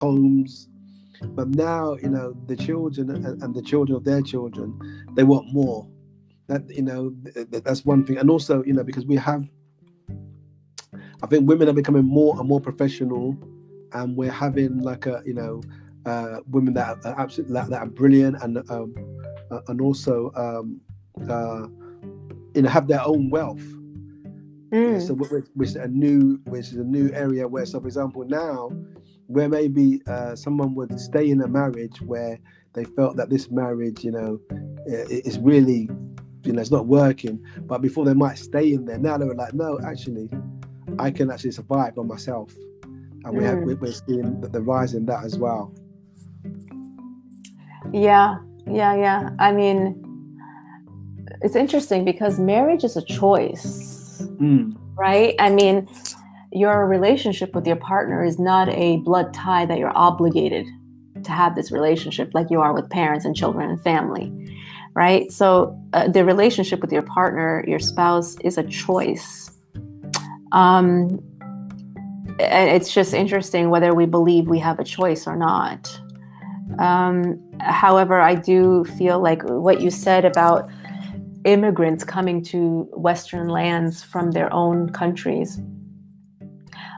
homes. But now, the children and the children of their children, they want more. That that's one thing. And also, because I think women are becoming more and more professional, and we're having like women that are absolutely that are brilliant, and also uh, have their own wealth. Yeah, so Mm, which is a new area where, so for example, now where maybe someone would stay in a marriage where they felt that this marriage, is really, it's not working, but before they might stay in there, now they were like, no, actually, I can actually survive by myself, and mm. we're seeing the rise in that as well. Yeah, yeah, yeah. I mean, it's interesting because marriage is a choice, Mm, right? I mean, your relationship with your partner is not a blood tie that you're obligated to have this relationship like you are with parents and children and family, right? So the relationship with your partner, your spouse, is a choice. Um, it's just interesting whether we believe we have a choice or not. However, I do feel like what you said about immigrants coming to Western lands from their own countries,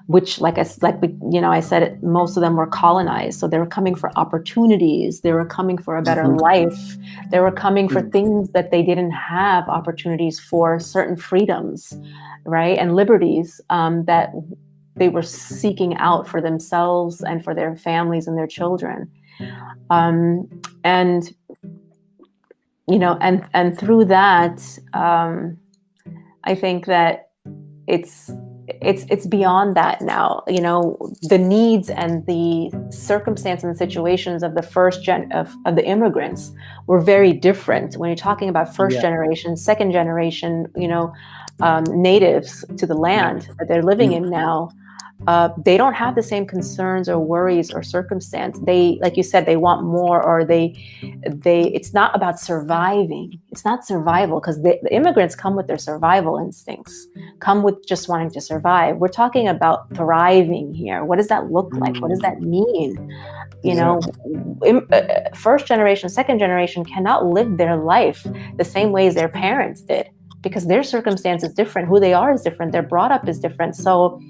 which, I said, most of them were colonized, so they were coming for opportunities. They were coming for a better mhm, life. They were coming for mm, things that they didn't have opportunities for, certain freedoms, right, and liberties that they were seeking out for themselves and for their families and their children. Um, and and through that, I think that it's it's beyond that now. The needs and the circumstances and situations of the first gen of the immigrants were very different. When you're talking about first yeah, generation, second generation, natives to the land that they're living mm, in now, they don't have the same concerns or worries or circumstance. They, like you said, they want more, or they. It's not about surviving. It's not survival, because the immigrants come with their survival instincts, come with just wanting to survive. We're talking about thriving here. What does that look like? What does mm, that mean? You yeah, know, first generation, second generation cannot live their life the same way as their parents did, because their circumstance is different. Who they are is different. Their brought up is different. So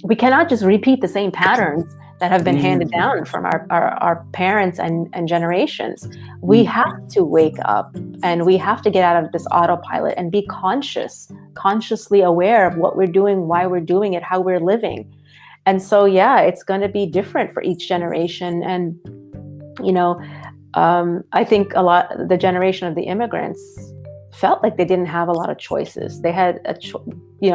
we cannot just repeat the same patterns that have been handed mm, down from our parents and generations. We mm, have to wake up, and we have to get out of this autopilot and be consciously aware of what we're doing, why we're doing it, how we're living. And so, yeah, it's going to be different for each generation. And, you know, I think a lot, the generation of the immigrants felt like they didn't have a lot of choices. They had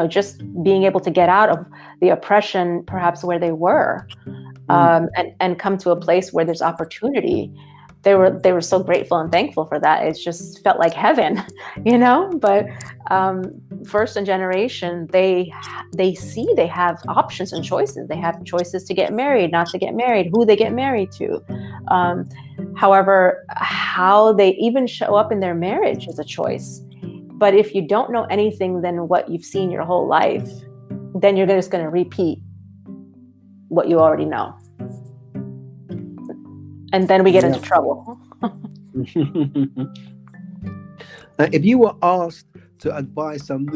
just being able to get out of the oppression, perhaps where they were, mm. and come to a place where there's opportunity. They were so grateful and thankful for that. It just felt like heaven, But um, first and generation, they see they have options and choices. They have choices to get married, not to get married, who they get married to. Um, However, how they even show up in their marriage is a choice. But if you don't know anything than what you've seen your whole life, then you're just going to repeat what you already know. And then we get Yeah. into trouble. If you were asked to advise some